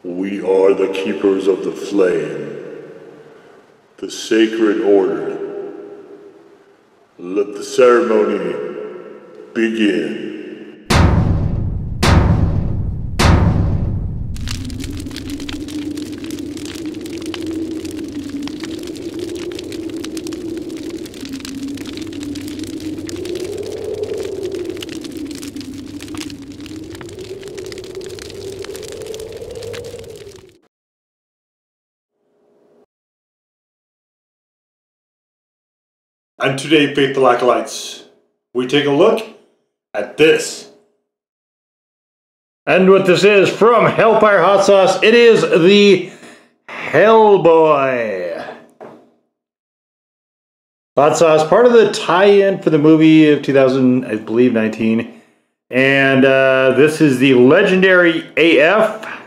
We are the keepers of the flame, the sacred order. Let the ceremony begin. And today, faithful acolytes, we take a look at this. And what this is from Hellfire Hot Sauce, it is the Hellboy hot sauce, part of the tie-in for the movie of 2000, I believe, 19. And this is the legendary AF. Of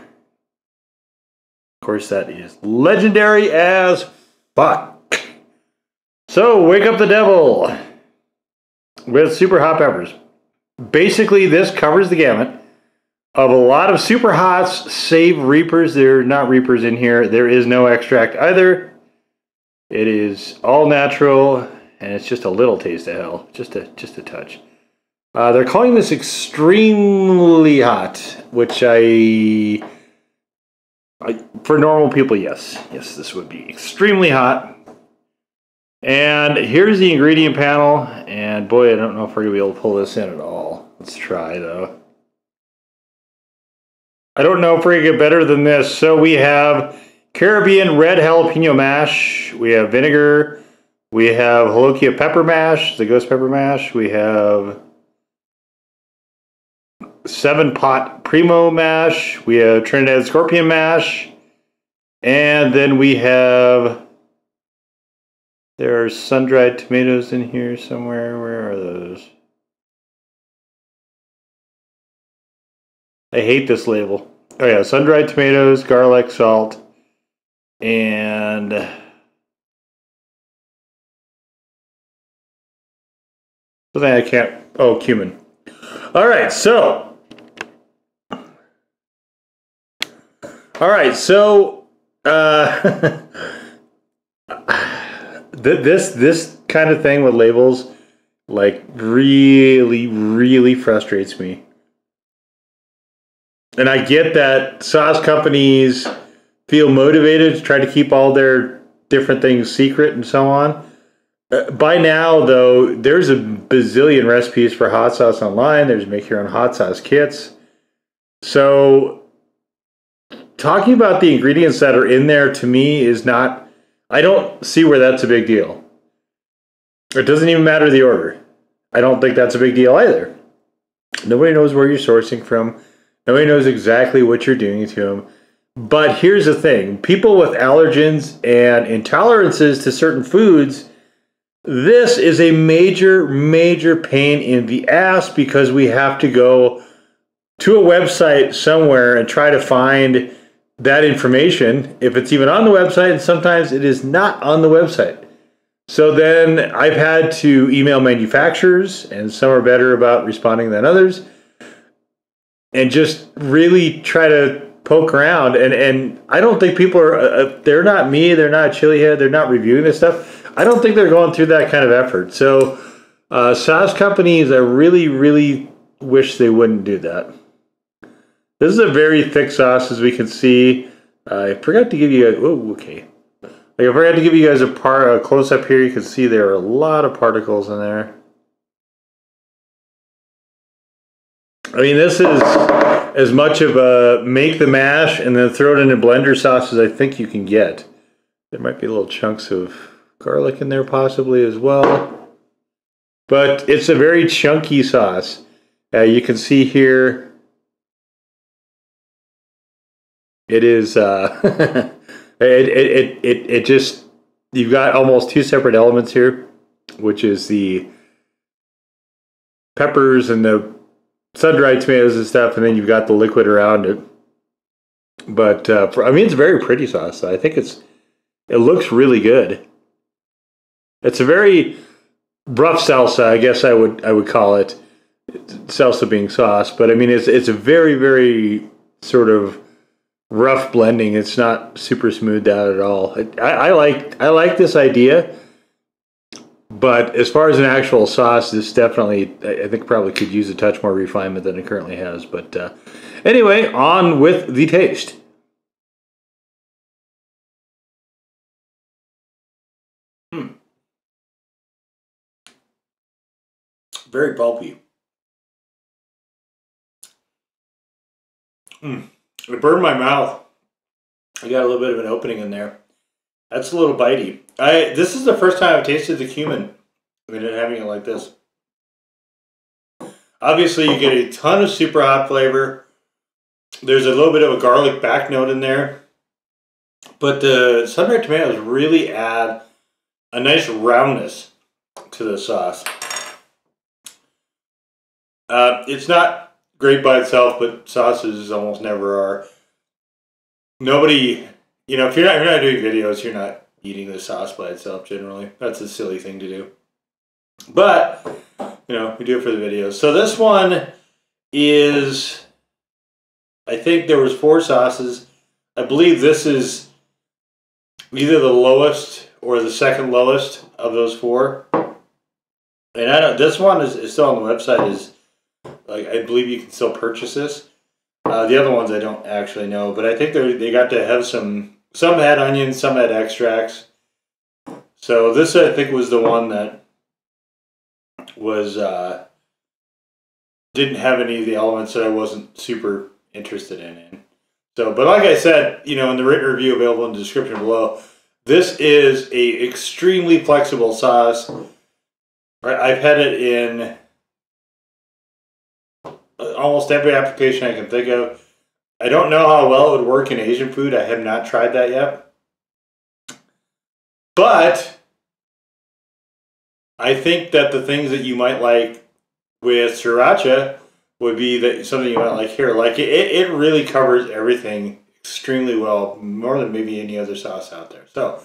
course, that is legendary as fuck. So, wake up the devil with super hot peppers. Basically, this covers the gamut of a lot of super hots, save Reapers. There are not Reapers in here. There is no extract either. It is all natural, and it's just a little taste of hell. Just a touch. They're calling this extremely hot, which for normal people, yes. Yes, this would be extremely hot. And here's the ingredient panel, and boy, I don't know if we're going to be able to pull this in at all. Let's try, though. I don't know if we're going to get better than this. So we have Caribbean red jalapeno mash, we have vinegar, we have Holokia pepper mash, the ghost pepper mash, we have 7-pot primo mash, we have Trinidad scorpion mash, and then we have... There are sun-dried tomatoes in here somewhere. Where are those? I hate this label. Oh yeah, sun-dried tomatoes, garlic, salt, and something I can't. Oh, cumin. All right, so. This kind of thing with labels, like, really frustrates me. And I get that sauce companies feel motivated to try to keep all their different things secret and so on. By now, though, there's a bazillion recipes for hot sauce online. There's make your own hot sauce kits. So, talking about the ingredients that are in there, to me, is not... I don't see where that's a big deal. It doesn't even matter the order. I don't think that's a big deal either. Nobody knows where you're sourcing from. Nobody knows exactly what you're doing to them. But here's the thing. People with allergens and intolerances to certain foods, this is a major pain in the ass because we have to go to a website somewhere and try to find that information, if it's even on the website, and sometimes it is not on the website. So then I've had to email manufacturers, and some are better about responding than others, and just really try to poke around. And I don't think people are, they're not me, they're not Chilihead, they're not reviewing this stuff. I don't think they're going through that kind of effort. So sauce companies, I really wish they wouldn't do that. This is a very thick sauce, as we can see. I forgot to give you guys... Oh, okay. I forgot to give you guys a close-up here. You can see there are a lot of particles in there. I mean, this is as much of a make the mash and then throw it in a blender sauce as I think you can get. There might be little chunks of garlic in there possibly as well. But it's a very chunky sauce. You can see here... It is, it just, you've got almost two separate elements here, which is the peppers and the sun-dried tomatoes and stuff, and then you've got the liquid around it. But, I mean, it's a very pretty sauce. I think it looks really good. It's a very rough salsa, I guess I would call it. Salsa being sauce, but I mean, it's a very sort of rough blending. It's not super smoothed out at all. I like this idea, but as far as an actual sauce, this definitely, I think, probably could use a touch more refinement than it currently has. But anyway, on with the taste. Very pulpy. It burned my mouth. I got a little bit of an opening in there. That's a little bitey. This is the first time I've tasted the cumin. We didn't having it like this. Obviously, you get a ton of super hot flavor. There's a little bit of a garlic back note in there. But the sun-dried tomatoes really add a nice roundness to the sauce. It's not great by itself, but sauces almost never are. Nobody, you know, if you're not doing videos, you're not eating the sauce by itself generally. That's a silly thing to do. But, you know, we do it for the videos. So this one is, I think there was 4 sauces. I believe this is either the lowest or the second lowest of those 4. And I don't, this one is still on the website. Is like, I believe you can still purchase this. The other ones I don't actually know, but I think they got to have some had onions, some had extracts. So this, I think, was the one that was didn't have any of the elements that I wasn't super interested in. So, but like I said, you know, in the written review available in the description below, this is a extremely flexible sauce. I've had it in almost every application I can think of. I don't know how well it would work in Asian food. I have not tried that yet. But I think that the things that you might like with sriracha would be that something you might like here. Like it really covers everything extremely well, more than maybe any other sauce out there. So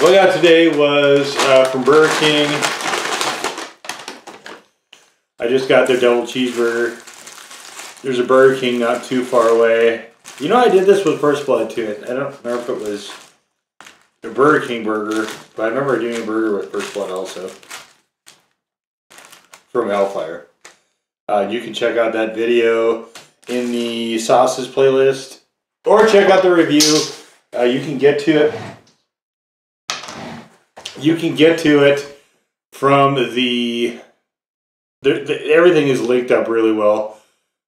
what I got today was from Burger King. I just got their double cheeseburger. There's a Burger King not too far away. You know, I did this with First Blood too. I don't remember if it was a Burger King burger, but I remember doing a burger with First Blood also. From Hellfire. You can check out that video in the sauces playlist, or check out the review. You can get to it. You can get to it from the everything is linked up really well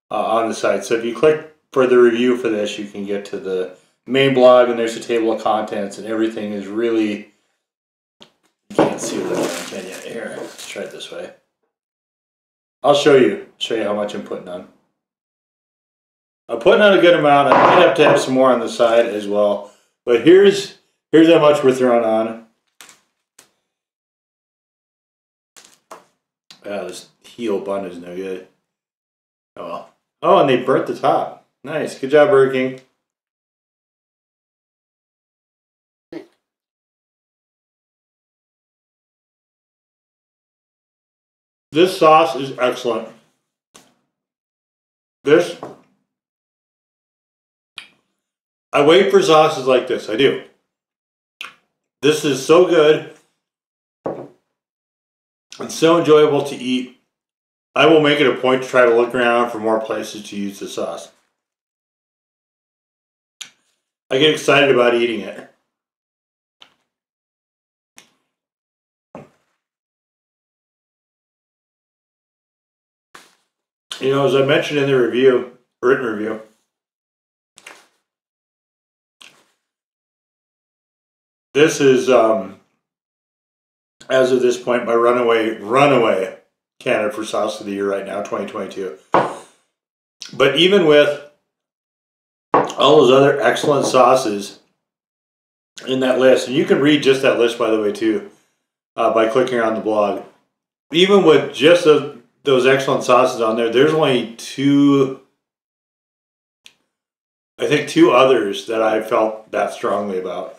on the site. So if you click for the review for this, you can get to the main blog, and there's a table of contents, and everything is really. You can't see what I'm doing, can you? Here, let's try it this way. I'll show you how much I'm putting on. I'm putting on a good amount. I might have to have some more on the side as well. But here's how much we're throwing on. This heel bun is no good. Oh well. Oh, and they burnt the top. Nice. Good job, Burger King. This sauce is excellent. I wait for sauces like this. I do. This is so good. It's so enjoyable to eat. I will make it a point to try to look around for more places to use the sauce. I get excited about eating it. You know, as I mentioned in the review, written review, this is, as of this point, my runaway candidate for sauce of the year right now, 2022. But even with all those other excellent sauces in that list, and you can read just that list, by the way, too, by clicking on the blog. Even with just those excellent sauces on there, there's only two others that I felt that strongly about,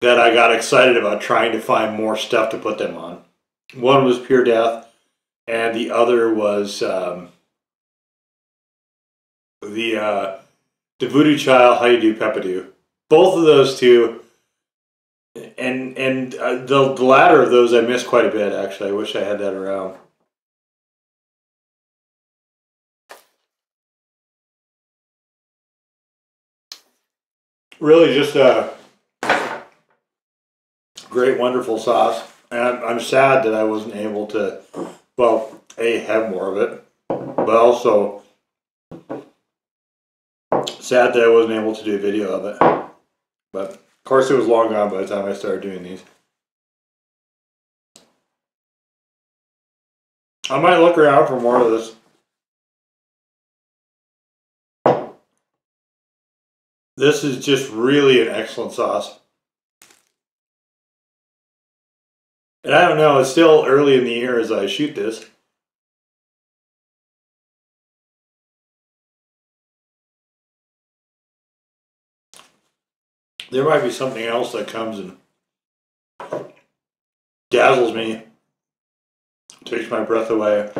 that I got excited about trying to find more stuff to put them on. One was Pure Death, and the other was the Voodoo Child, How You Do Peppadoo. Both of those two, and the latter of those I missed quite a bit, actually. I wish I had that around. Really just a great, wonderful sauce. And I'm sad that I wasn't able to, well, A, have more of it, but also sad that I wasn't able to do a video of it. But, of course, it was long gone by the time I started doing these. I might look around for more of this. This is just really an excellent sauce. And I don't know, it's still early in the year as I shoot this. There might be something else that comes and dazzles me, takes my breath away.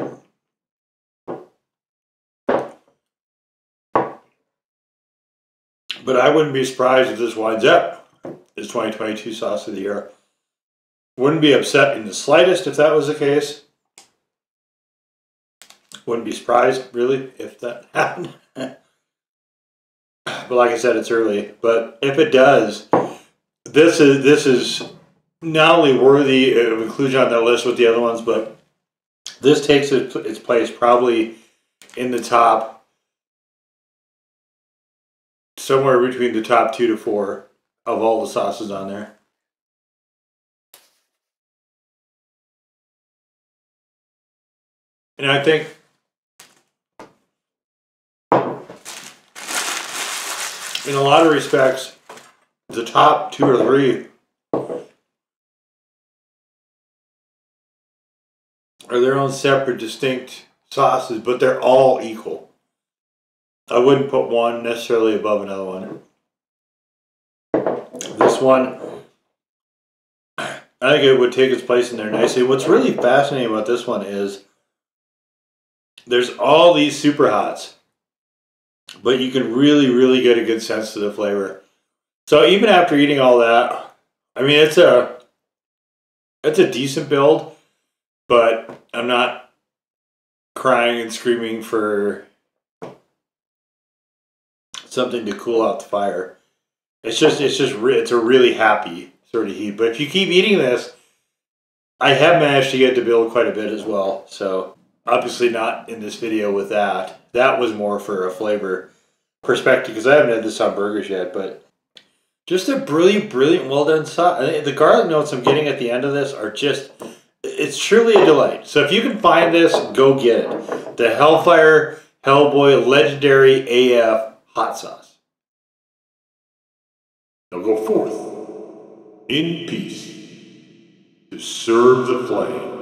But I wouldn't be surprised if this winds up as 2022 sauce of the year. Wouldn't be upset in the slightest if that was the case. Wouldn't be surprised, really, if that happened. But like I said, it's early. But if it does, this is not only worthy of inclusion on that list with the other ones, but this takes its place probably in the top, somewhere between the top 2 to 4 of all the sauces on there. And I think in a lot of respects, the top 2 or 3 are their own separate, distinct sauces, but they're all equal. I wouldn't put one necessarily above another one. This one, I think it would take its place in there nicely. What's really fascinating about this one is there's all these super hots, but you can really, really get a good sense to the flavor. So even after eating all that, I mean, it's a decent build, but I'm not crying and screaming for something to cool out the fire. It's a really happy sort of heat. But if you keep eating this, I have managed to get to build quite a bit as well. So obviously not in this video with that. That was more for a flavor perspective because I haven't had this on burgers yet. But just a brilliant, well done sauce. The garlic notes I'm getting at the end of this are just, it's truly a delight. So if you can find this, go get it. The Hellfire Hellboy Legendary AF Hot Sauce. Now go forth in peace to serve the flame.